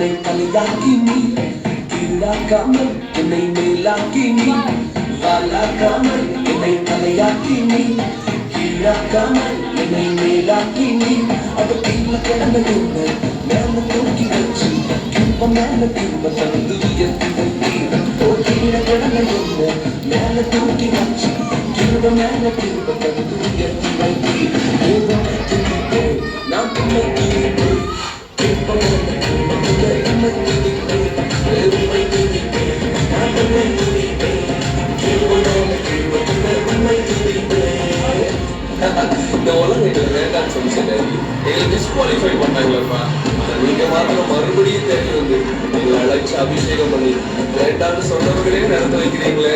என்னை தலையாக்கி நீ கீழாக்காமல் என்னை மேலாக்கி நீ வாழாக்காமல் என்னை தலையாக்கி நீ கீழாக்காமல் என்னை மேலாக்கி நீ அவ கீழ கிடந்த என்ன மேல தூக்கி வச்சு கிருப மேல கிருப தந்து உயர்த்தி வைத்தீர் ஓ கீழ கிடந்த என்ன மேல தூக்கி வச்சு கிருப மேல கிருப தந்து உயர்த்தி வைத்தீர் தேவனை துதிப்பேன் நான் உம்மை துதிப்பேன் கிருப மேல கிருப உம்மை துதிப்பேன் உம்மை துதிப்பேன் நான் உம்மை துதிப்பேன் கிருப மேல கிருப உம்மை துதிப்பேன். இந்த உலகத்துல வேண்டாம்னு சொல்லி சொன்னாரு. எங்களை டிஸ்குவாலிஃபை பண்ணாங்களப்பா. நீங்க மாத்திரம் மறுபடியும் தேடி வந்து எங்களை அழைச்சு அபிஷேகம் பண்ணி வேண்டாம்னு சொன்னவர்களே நடத்த வைக்கிறீங்களே.